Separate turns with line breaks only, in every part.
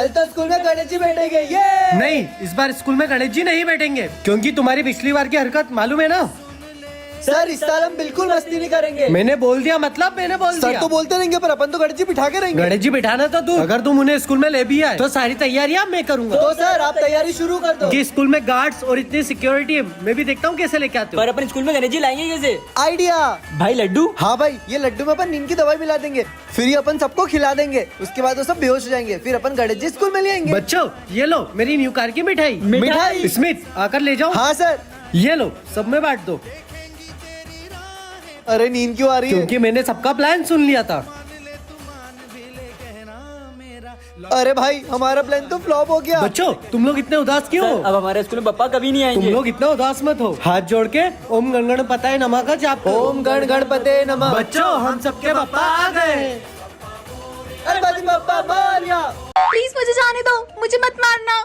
कल तो स्कूल में गणेश जी बैठेंगे। ये
नहीं, इस बार स्कूल में गणेश जी नहीं बैठेंगे, क्योंकि तुम्हारी पिछली बार की हरकत मालूम है ना।
सर इस साल हम बिल्कुल मस्ती नहीं करेंगे।
मैंने बोल दिया मतलब मैंने बोल
सर
दिया।
तो बोलते रहेंगे पर अपन तो गणेश जी बिठा के रहेंगे।
गणेश जी बिठाना तो तू, अगर तुम उन्हें स्कूल में ले भी आए तो सारी तैयारियां मैं करूंगा।
तो सर आप तैयारी शुरू कर दो।
कि स्कूल में गार्ड्स और इतनी सिक्योरिटी है, मैं भी देखता हूँ कैसे लेके आते हो।
पर अपन स्कूल में गणेश जी लाएंगे कैसे?
आइडिया
भाई लड्डू।
हाँ भाई, ये लड्डू में अपन नींद की दवाई मिला देंगे, फिर ये अपन सबको खिला देंगे, उसके बाद वो सब बेहोश हो जाएंगे, फिर अपन गणेश जी स्कूल में ले आएंगे।
बच्चों ये लो मेरी न्यू कार की मिठाई।
मिठाई?
स्मिथ आकर ले जाओ।
हाँ सर।
ये लो सब में बांट दो।
अरे नींद क्यों आ रही है?
क्योंकि मैंने सबका प्लान सुन लिया था।
अरे भाई हमारा प्लान तो फ्लॉप हो गया।
बच्चों तुम लोग इतने उदास क्यों हो?
अब हमारे स्कूल में पप्पा कभी नहीं
तुम
आएंगे।
लोग इतना उदास मत हो। हाथ जोड़ के ओम गण गणपताय नमः का जाप करो।
ओम गण गणपते नमः।
बच्चों हम सबके पापा आ गए।
गणपति बप्पा मोरया।
प्लीज मुझे जाने दो, मुझे मत मारना।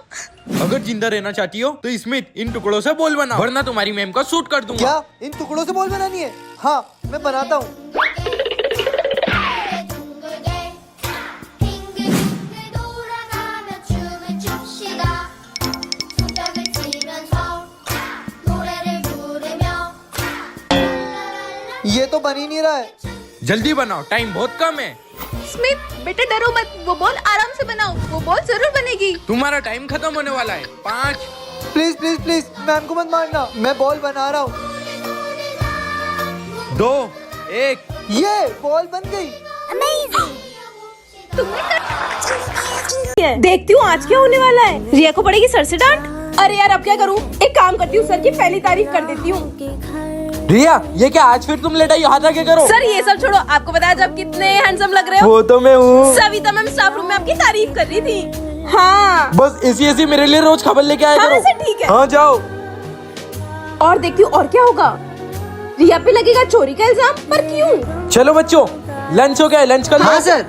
अगर जिंदा रहना चाहती हो तो स्मिथ इन टुकड़ों से बोल बनाओ, वरना तुम्हारी मैम का सूट कर दूंगा।
क्या इन टुकड़ों से बॉल बनानी है? हाँ मैं बनाता हूँ। ये तो बन ही नहीं रहा है।
जल्दी बनाओ, टाइम बहुत कम है।
स्मिथ बेटा डरो मत, वो बॉल आराम से बनाओ, वो बॉल जरूर बनेगी।
तुम्हारा टाइम खत्म होने वाला है। 5
प्लीज प्लीज प्लीज मैम को मत मारना, मैं बॉल बना रहा हूँ।
2 1
ये बॉल बन गई।
देखती हूँ आज क्या होने वाला है। रिया को पड़ेगी सर से डांट। अरे यार अब क्या करूँ, एक काम करती हूँ, सर की पहली तारीफ कर देती हूँ।
रिया ये क्या आज फिर तुम लेट आई, हाथ आगे करो।
सर ये सब छोड़ो, आपको बताया जब कितने हैंडसम लग रहे हो।
वो तो मैं हूँ।
सविता मैम स्टाफ रूम में आपकी तारीफ कर रही थी। हाँ
बस ऐसी मेरे लिए रोज खबर लेके आया
हाँ,
करो।
सर ठीक है।
हाँ जाओ।
और देखती हूँ और क्या होगा। रिया पे लगेगा चोरी का इल्जाम, पर क्यों?
चलो बच्चों लंच हो गया है, लंच कर लो।
हाँ सर।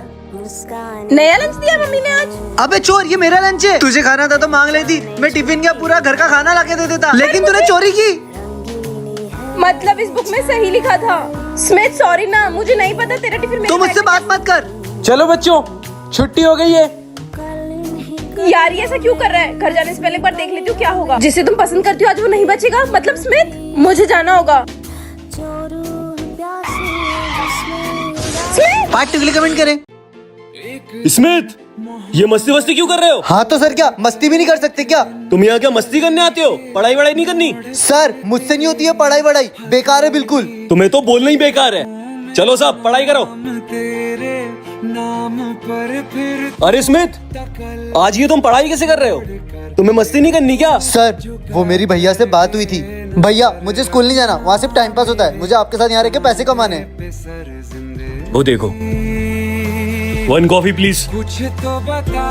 नया लंच दिया मम्मी ने आज।
अबे चोर, ये मेरा लंच है। तुझे खाना था तो मांग लेती, मैं टिफिन का पूरा घर का खाना लाके दे देता, लेकिन तूने चोरी की।
मतलब इस बुक में सही लिखा था। स्मिथ सॉरी ना, मुझे नहीं पता तेरा टिफिन मेरे
तू मुझसे
बैग में
बात मत कर।
चलो बच्चों छुट्टी हो गई है।
यार ये ऐसा क्यों कर रहा है? घर जाने से पहले एक बार देख लेती हूँ क्या होगा। जिसे तुम पसंद करती हो आज वो नहीं बचेगा। मतलब स्मिथ मुझे जाना होगा।
पार्ट टू के लिए कमेंट करें।
स्मिथ ये मस्ती वस्ती क्यों कर रहे हो?
हाँ तो सर क्या मस्ती भी नहीं कर सकते क्या?
तुम यहाँ क्या मस्ती करने आते हो? पढ़ाई वढ़ाई नहीं करनी?
सर मुझसे नहीं होती है पढ़ाई वढ़ाई, बेकार है बिल्कुल।
तुम्हें तो बोलना ही बेकार है। चलो साहब पढ़ाई करो। अरे स्मिथ आज ये तुम पढ़ाई कैसे कर रहे हो? तुम्हें मस्ती नहीं करनी क्या?
सर वो मेरी भैया से बात हुई थी। भैया मुझे स्कूल नहीं जाना, वहाँ सिर्फ टाइम पास होता है, मुझे आपके साथ यहाँ रह के पैसे कमाने हैं।
वो देखो 1 कॉफी प्लीज।
कुछ तो बता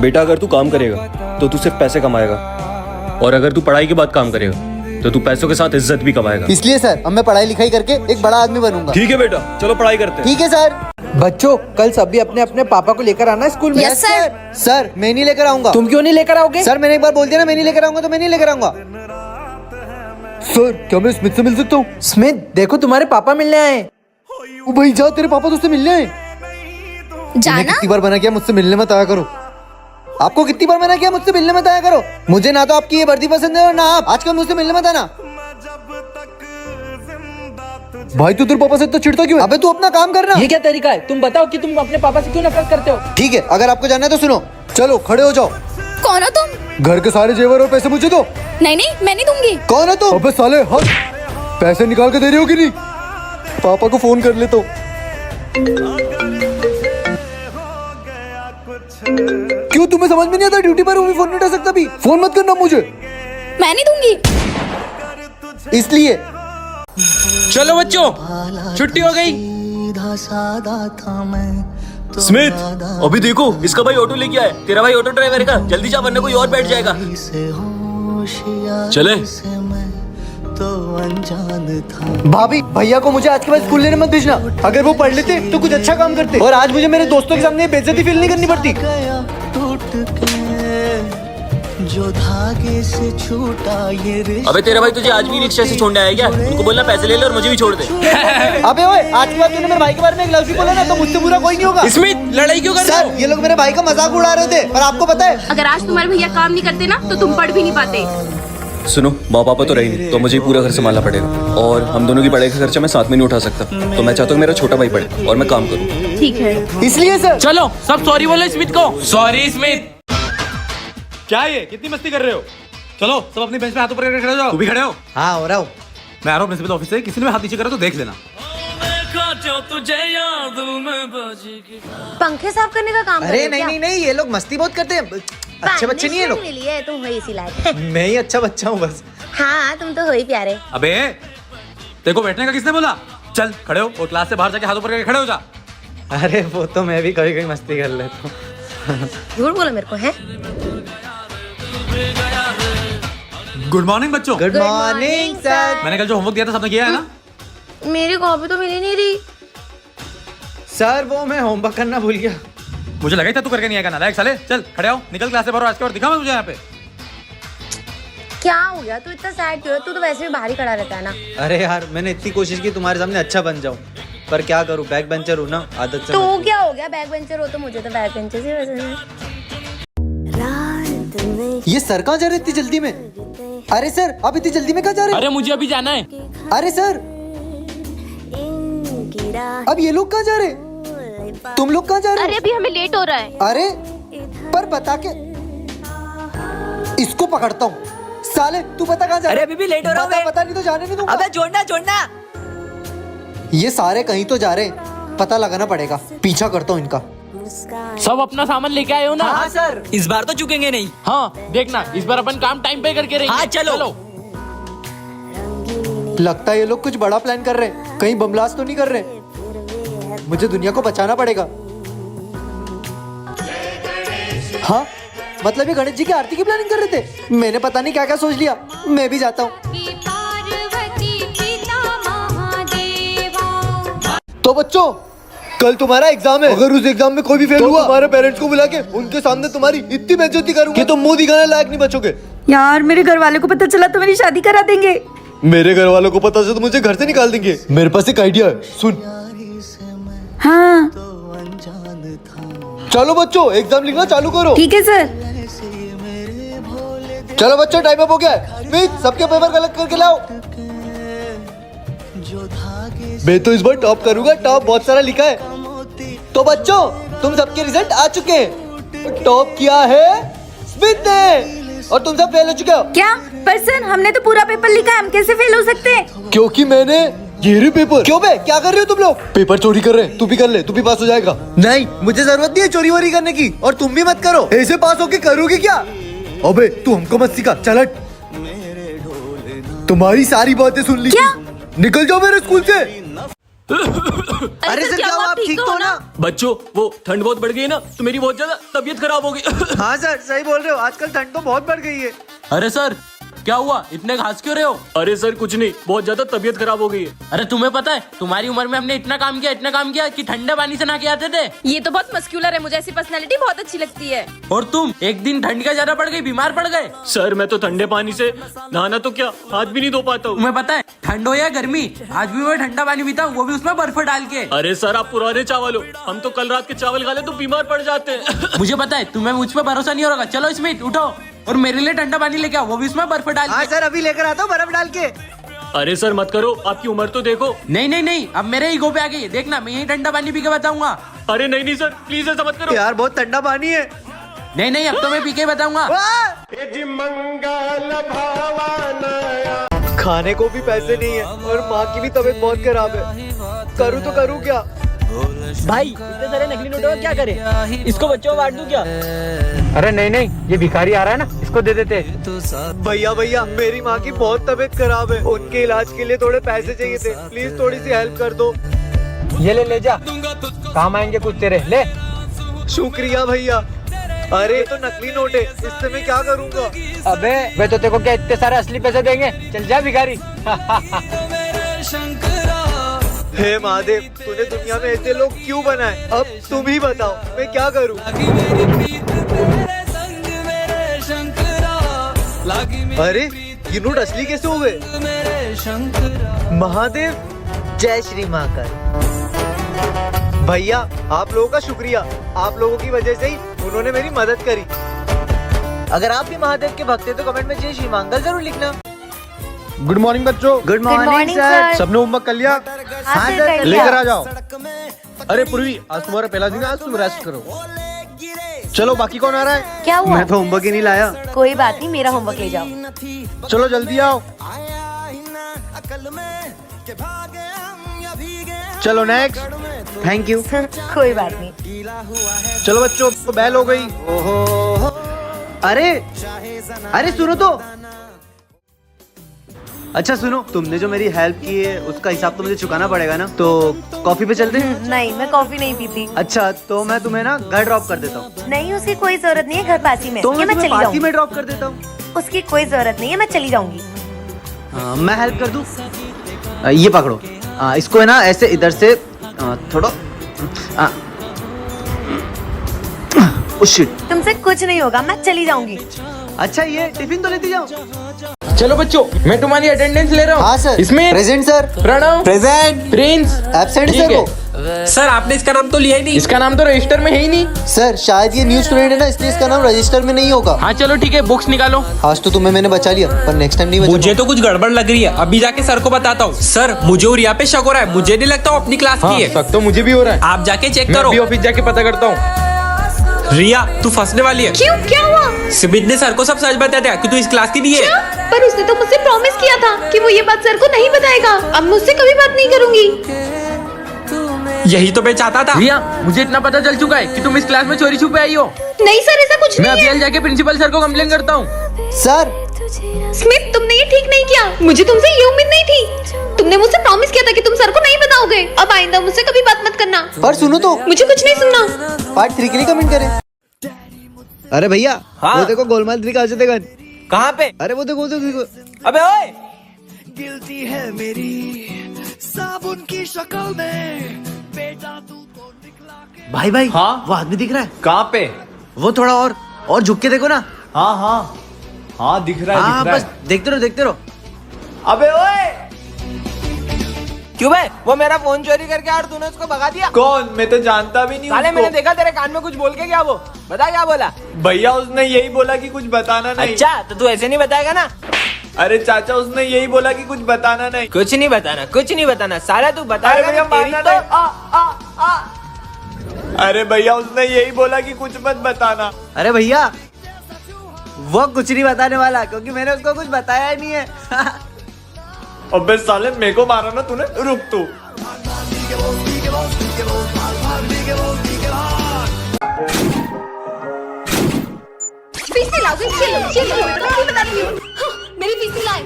बेटा अगर तू काम करेगा तो तू सिर्फ पैसे कमाएगा, और अगर तू पढ़ाई के बाद काम करेगा तो तू पैसों के साथ इज्जत भी कमाएगा।
इसलिए सर अब मैं पढ़ाई लिखाई करके एक बड़ा आदमी बनूंगा।
ठीक है बेटा चलो पढ़ाई करते हैं।
ठीक है सर।
बच्चों कल सभी अपने अपने पापा को लेकर आना स्कूल में।
Yes sir.
सर मैं नहीं लेकर आऊंगा।
तुम क्यों नहीं लेकर आओगे?
सर मैंने एक बार बोल दिया ना मैं नहीं लेकर आऊंगा तो मैं नहीं लेकर आऊंगा। सर क्या मैं स्मिथ से मिल सकता हूँ?
स्मिथ देखो तुम्हारे पापा मिलने आए।
ओ भाई जा, तेरे पापा तुझसे मिलने आए।
जाना
कितनी बार मना किया मुझसे मिलने मत आया करो। आपको कितनी बार मना किया मुझसे मिलने मत आया करो। मुझे ना तो आपकी ये वर्दी पसंद है और ना आप आजकल मुझसे मिलने मत आना। भाई तू तेरे पापा से इतना चिढ़ता क्यों है? अबे तू अपना काम करना।
ये क्या तरीका है? तुम बताओ कि तुम अपने पापा से क्यों नफरत करते हो?
ठीक है अगर आपको जानना है तो सुनो। चलो खड़े हो जाओ।
कौन हो तुम?
घर के सारे जेवर और पैसे मुझे दो।
नहीं नहीं मैं नहीं दूंगी।
कौन है तुम? अबे साले हट, पैसे निकाल के दे रही हो कि नहीं? पापा को फोन कर ले तो। क्यों तुम्हें समझ में नहीं आता? ड्यूटी पर हूँ, फोन नहीं उठा सकता भी। फोन मत करना मुझे।
मैं नहीं दूंगी।
इसलिए
चलो बच्चों छुट्टी हो गई।
स्मिथ अभी देखो इसका भाई ऑटो लेके आया। तेरा भाई ऑटो ड्राइवर का, जल्दी जा वरना कोई और बैठ जाएगा। चले
भाभी भैया को मुझे आज के बाद स्कूल लेने मत भेजना। अगर वो पढ़ लेते तो कुछ अच्छा काम करते, और आज मुझे मेरे दोस्तों के सामने बेइज्जती फील नहीं करनी पड़ती।
जो धागे से छूटा ये रिश्ता।
अबे तेरा भाई तुझे आज भी रिक्शा से छोड़ने आया क्या? उनको बोलना पैसे ले ले और मुझे भी छोड़ दे।
अबे ओए, आज के बाद तूने मेरे भाई के बारे में एक लफ्ज़ भी बोला ना तो मुझसे बुरा कोई नहीं होगा।
स्मिथ लड़ाई क्यों कर रहे हो?
सर, ये लोग मेरे भाई का मजाक उड़ा रहे थे, पर आपको पता है
अगर आज तुम्हारे भैया काम नहीं करते ना तो तुम पढ़ भी नहीं पाते।
सुनो, माँ पापा तो रही नहीं, तो मुझे ही पूरा घर संभालना पड़ेगा और हम दोनों की पढ़ाई का खर्चा मैं साथ में नहीं उठा सकता। तो मैं चाहता हूँ मेरा छोटा भाई पढ़े और मैं काम करूँ।
ठीक है।
इसलिए सर।
चलो सब सॉरी बोलो स्मिथ को। Sorry Smith. क्या ये कितनी मस्ती कर रहे हो? चलो सब अपनी बेंच पे हाथ ऊपर करके खड़े हो जाओ। तू भी खड़े हो?
हाँ, हो रहा हूँ।
मैं आ रहा हूँ प्रिंसिपल ऑफिस से, किसी ने हाथ नीचे करा तो देख लेना।
पंखे साफ करने का काम
अरे नहीं नहीं नहीं, ये लोग मस्ती बहुत करते हैं, अच्छे बच्चे नहीं है लोग।
मिली है, तुम हो इसी लायक।
मैं ही अच्छा बच्चा हूँ बस।
हाँ, तुम तो हो ही प्यारे।
अबे देखो बैठने का किसने बोला? चल खड़े हो और क्लास से बाहर जाके हाथ ऊपर करके खड़े हो जा।
अरे वो तो मैं भी कभी कभी मस्ती कर लेता हूँ।
झूठ बोलो मेरे को है।
गुड मॉर्निंग बच्चों।
Good morning sir.
मैंने कल जो होमवर्क दिया था सबने किया है ना?
मेरी कॉपी तो मिली नहीं रही।
सर वो मैं होमवर्क करना भूल गया।
मुझे लगा था तू करके नहीं आएगा नालायक साले। चल खड़े हो, निकल क्लास से बाहर, आज के बाद दिखा मैं तुझे यहाँ पे।
क्या हो गया? तू इतना सैड क्यों है? तू तो वैसे भी बाहर ही खड़ा रहता है ना।
अरे यार, मैंने इतनी कोशिश की तुम्हारे सामने अच्छा बन जाऊं, पर क्या करूं, बैक बेंचर हूं ना, आदत से।
तो क्या हो गया? बैक बेंचर हो तो मुझे तो बैक बेंचर से पसंद है।
ये सर कहाँ जा रहे इतनी जल्दी में? अरे सर, आप इतनी जल्दी में कहाँ जा रहे?
अरे मुझे अभी जाना है।
अरे सर, अब ये लोग कहाँ जा रहे? तुम लोग कहाँ जा रहे?
अरे अभी हमें लेट हो रहा है।
अरे पर बता के इसको पकड़ता हूँ। साले तू पता कहाँ जा रहा?
अरे अभी भी लेट हो रहा हूँ।
पता नहीं तो जाने नहीं दूंगा।
अबे छोड़ना छोड़ना।
ये सारे कहीं तो जा रहे, पता लगाना पड़ेगा, पीछा करता हूँ इनका।
सब अपना सामान लेके आए हो ना?
हाँ सर।
इस बार तो चुकेंगे नहीं।
हाँ देखना, इस बार अपन काम टाइम पे करके रहेंगे।
हाँ चलो।
लगता है ये लोग कुछ बड़ा प्लान कर रहे हैं, कहीं बम ब्लास्ट तो नहीं कर रहे। मुझे दुनिया को बचाना पड़ेगा। हाँ मतलब ये गणेश जी की आरती की प्लानिंग कर रहे थे। मैंने पता नहीं क्या क्या सोच लिया। मैं भी जाता हूँ। तो बच्चों, कल तुम्हारा एग्जाम है। अगर उस एग्जाम में कोई भी फेल हुआ, तुम्हारे पेरेंट्स को बुला के उनके सामने तुम्हारी इतनी बेइज्जती करूंगा कि तुम मुंह दिखाने लायक नहीं बचोगे।
यार मेरे घर वाले को पता चला तो मेरी शादी करा देंगे।
मेरे घर वालों को पता चला तो मुझे घर से निकाल देंगे। मेरे पास एक आइडिया है, सुन।
हाँ
चलो बच्चों, एग्जाम लिखना चालू करो।
ठीक है सर।
चलो बच्चों, टाइम अप हो गया है। स्मिथ, सबके पेपर कलेक्ट करके लाओ। मैं तो इस बार टॉप करूंगा, टॉप बहुत सारा लिखा है। तो बच्चों, तुम सबके रिजल्ट आ चुके हैं। टॉप किया है स्मिथ ने और तुम सब फेल हो चुके हो।
क्या? पर सर हमने तो पूरा पेपर लिखा है, हम कैसे फेल हो सकते हैं?
क्योंकि मैंने ये रही पेपर। क्यों बे, क्या कर रहे हो तुम लोग? पेपर चोरी कर रहे हैं, तू भी कर ले, तू भी पास हो जाएगा। नहीं, मुझे जरूरत नहीं है चोरी वोरी करने की, और तुम भी मत करो। ऐसे पास होके करोगे क्या? अबे तू हमको मत सिखा, चल हट। तुम्हारी सारी बातें सुन ली।
क्या?
निकल जाओ मेरे स्कूल से।
अरे सर क्या हुआ? आप ठीक तो हो ना?
बच्चों वो ठंड बहुत बढ़ गई है ना, तो मेरी बहुत ज्यादा तबीयत खराब हो गई।
हाँ सर, सही बोल रहे हो, आजकल ठंड तो बहुत बढ़ गई है।
अरे सर क्या हुआ, इतने घास क्यों रहे हो?
अरे सर कुछ नहीं, बहुत ज्यादा तबीयत खराब हो गई है।
अरे तुम्हें पता है तुम्हारी उम्र में हमने इतना काम किया कि ठंडे पानी से नहा के आते थे।
ये तो बहुत मस्कुलर है, मुझे ऐसी पर्सनालिटी बहुत अच्छी लगती है।
और तुम एक दिन ठंड का ज्यादा पड़ गई, बीमार पड़ गए।
सर मैं तो ठंडे पानी से नहाना तो क्या, हाथ भी नहीं धो पाता हूँ।
तुम्हें पता है ठंड हो या गर्मी, आज भी मैं ठंडा पानी पीता हूँ, वो भी उसमें बर्फ डाल के।
अरे सर आप पुराने चावल हो, हम तो कल रात के चावल खा ले तो बीमार पड़ जाते हैं।
मुझे पता है तुम्हें मुझ पर भरोसा नहीं होगा। चलो स्मिथ उठो और मेरे लिए ठंडा पानी लेके आओ, वो भी उसमें बर्फ डाल के।
सर अभी लेकर आता हूँ बर्फ डाल के।
अरे सर मत करो, आपकी उम्र तो देखो।
नहीं, अब मेरे ईगो पे आ गई, देखना मैं यही ठंडा पानी पी के बताऊंगा।
अरे नहीं सर प्लीज ऐसा मत करो
यार, बहुत ठंडा पानी है।
नहीं अब तो मैं पी के बताऊंगा।
खाने को भी पैसे नहीं है और माँ की भी तबीयत बहुत खराब है। करूँ तो करूँ क्या?
भाई इतने सारे नकली नोटों का क्या करें? इसको बच्चों को बांट दूं क्या?
अरे नहीं, ये भिखारी आ रहा है ना, इसको दे देते।
भैया मेरी माँ की बहुत तबीयत खराब है, उनके इलाज के लिए थोड़े पैसे चाहिए थे, प्लीज थोड़ी सी हेल्प कर दो।
ये ले जा, काम आएंगे कुछ तेरे। ले।
शुक्रिया भैया। अरे तो नकली नोट है, इससे मैं क्या करूँगा?
अबे वे तो तेरे को क्या इतने सारे असली पैसे देंगे? चल जा भिखारी।
हे महादेव, तूने दुनिया में ऐसे लोग क्यों बनाए? अब तुम ही बताओ, मैं क्या करूँ? अरे ये नोट असली कैसे हो गए? महादेव, जय श्री महाकाल। भैया आप लोगों का शुक्रिया, आप लोगों की वजह से ही उन्होंने मेरी मदद करी। अगर आप भी महादेव के भक्त हैं तो कमेंट में जय श्री महाकाल जरूर लिखना।
गुड मॉर्निंग बच्चों।
Good morning sir.
सबने होमवर्क कर लिया?
हाँ सर,
लेकर आ जाओ। अरे पूर्वी, आज तुम्हारा पहला दिन है, आज तुम रेस्ट करो। चलो बाकी कौन आ रहा है?
क्या हुआ?
मैं तो होमवर्क ही नहीं लाया।
कोई बात नहीं, मेरा होमवर्क ले जाओ।
चलो जल्दी आओ। चलो नेक्स्ट।
Thank you.
कोई बात नहीं।
चलो बच्चों, तो बैल हो गई।
अरे अरे सुनो तो। अच्छा सुनो, तुमने जो मेरी हेल्प की है उसका हिसाब तो मुझे चुकाना पड़ेगा ना, तो कॉफी पे चलते हैं?
नहीं, मैं कॉफी नहीं पीती।
अच्छा तो मैं तुम्हें ना घर ड्रॉप कर देता हूँ।
नहीं, उसकी कोई जरूरत नहीं है, घर पास ही में।
तो
ये
मैं
मैं
तुम्हें
चली
पास ही
जाऊंगी।
में ड्रॉप कर देता हूँ।
उसकी कोई जरूरत नहीं है, मैं चली जाऊंगी।
मैं हेल्प कर दूँ? ये पकड़ो। इसको है ना ऐसे इधर से थोड़ा। शिट।
तुमसे कुछ नहीं होगा, मैं चली जाऊंगी।
अच्छा ये टिफिन तो लेती जाओ।
चलो बच्चों, मैं तुम्हारी अटेंडेंस ले रहा हूँ।
हाँ सर।
इसमें
present sir.
Pranav,
present.
Prince,
absent
ठीक
सर
है।
वो।
सर आपने इसका नाम तो लिया ही नहीं। इसका नाम तो रजिस्टर में है ही नहीं।
सर शायद ये न्यू स्टूडेंट है ना, इसलिए इसका नाम रजिस्टर में नहीं होगा।
हाँ चलो ठीक है, बुक्स निकालो।
आज तो तुम्हें मैंने बचा लिया, पर नेक्स्ट टाइम नहीं बचा।
मुझे तो कुछ गड़बड़ लग रही है, अभी जाके सर को बताता हूँ। सर मुझे और रिया पे शक हो रहा है, मुझे नहीं लगता वो अपनी क्लास की है।
शक तो मुझे भी हो रहा है।
आप जाके चेक
मैं
करो।
अभी ऑफिस जाके पता करता हूँ।
रिया तू फंसने वाली है।
क्यों, क्या हुआ?
सिबित ने सर को सब सच बता दिया कि तू इस क्लास की नहीं है।
पर उसने तो मुझसे प्रॉमिस किया था कि वो ये बात सर को नहीं बताएगा। अब मुझसे कभी बात नहीं करूंगी।
यही तो मैं चाहता था।
रिया, मुझे इतना पता चल चुका है कि तुम इस क्लास में चोरी छुपे आई हो।
नहीं सर, ऐसा कुछ
मैं
नहीं
अभी
है।
जाके प्रिंसिपल सर को कंप्लेन करता हूँ।
सर
स्मिथ, तुमने ये ठीक नहीं किया। मुझे तुमसे ये उम्मीद नहीं थी। तुमने मुझसे प्रॉमिस किया था कि तुम सर को नहीं बताओगे। अब आइंदा मुझसे कभी बात मत करना।
पर सुनो तो,
मुझे कुछ नहीं सुनना।
पार्ट 3 के लिए कमेंट करें। अरे भैया वो देखो गोलमाल 3 का अजय देवगन।
कहाँ पे?
अरे वो देखो
अबे ओए,
गिलती है मेरी साबुन की शक्ल में, बेटा तू तो निकला के।
भाई भाई।
हाँ?
वो आदमी दिख रहा है।
कहाँ पे?
वो थोड़ा और झुक के देखो ना।
हाँ हाँ हाँ दिख रहा
हाँ बस देखते रहो देखते रहो।
अबे ओए,
क्यों बे? वो मेरा फोन चोरी करके और तूने उसको भगा दिया।
कौन? मैं तो जानता भी नहीं
साले
उसको।
मैंने देखा तेरे कान में कुछ बोल के क्या वो बता, क्या बोला?
भैया उसने यही बोला कि कुछ बताना नहीं।
अच्छा तो तू ऐसे नहीं बताएगा ना।
अरे चाचा उसने यही बोला कि कुछ बताना नहीं।
कुछ नहीं बताना, कुछ नहीं बताना साला, तू
अरे
बताएगा
भैया
ना, तेरी
मानना
तो-
नहीं। अरे भैया उसने यही बोला कि कुछ मत बताना।
अरे भैया वो कुछ नहीं बताने वाला, क्योंकि मैंने उसको कुछ बताया ही नहीं है।
अबे साले मेरे को मारा ना तूने, रुक तू।
फीस लाओगे? चलो चलो, मैं बता रही हूँ। हाँ, मेरी फीस लाए।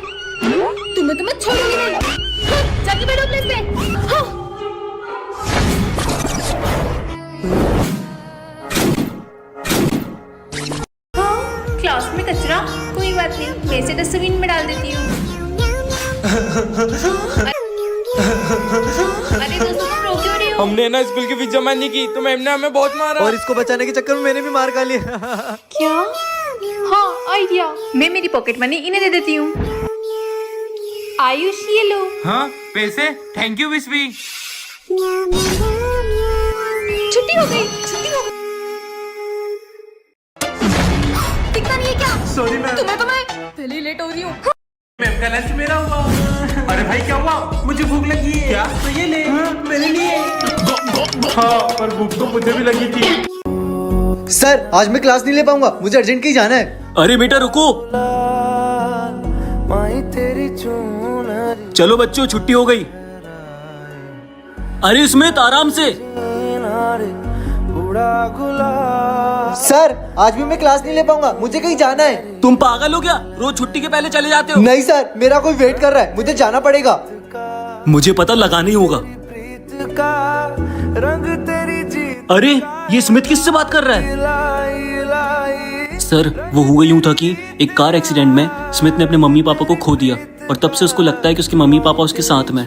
तुम्हें छोड़ूंगी नहीं। हाँ, जाके बैठो प्लेस पे। हाँ। हाँ, क्लास में कचरा, कोई बात नहीं, मैं इसे डस्टबिन में डाल देती हूँ। अरे दोस्तों, तुम रो क्यों रहे हो?
हमने ना स्कूल की फीस जमा नहीं की तो मैम ने हमें बहुत मारा।
और इसको बचाने के चक्कर में मैंने भी मार खा लिया।
क्या? हाँ आइडिया, मैं मेरी पॉकेट मनी इन्हें दे देती हूँ। आयुष ये लो।
हाँ पैसे, थैंक यू विस्वी।
छुट्टी हो गई, छुट्टी हो गई। दिखता नहीं है क्या?
Sorry ma'am.
तुम्हें तो मैं पहले ही लेट हो रही हूँ।
मैम का लंच मेरा हुआ। अरे भाई क्या हुआ? मुझे भूख लगी है। क्या? तो ये ले। मेरे लिए। हाँ पर भूख तो मुझे भी लगी थी।
सर आज मैं क्लास नहीं ले पाऊंगा, मुझे अर्जेंट कहीं जाना है।
अरे बेटा रुको, चलो बच्चों छुट्टी हो गई। अरे स्मिथ आराम से।
सर आज भी मैं क्लास नहीं ले पाऊंगा, मुझे कहीं जाना है।
तुम पागल हो क्या? रोज छुट्टी के पहले चले जाते हो।
नहीं सर, मेरा कोई वेट कर रहा है, मुझे जाना पड़ेगा।
मुझे पता लगाना ही होगा। अरे ये स्मिथ किससे बात कर रहा है? सर वो हुआ यूं था कि एक कार एक्सीडेंट में स्मिथ ने अपने मम्मी पापा को खो दिया और तब से उसको लगता है कि उसके मम्मी पापा उसके साथ में।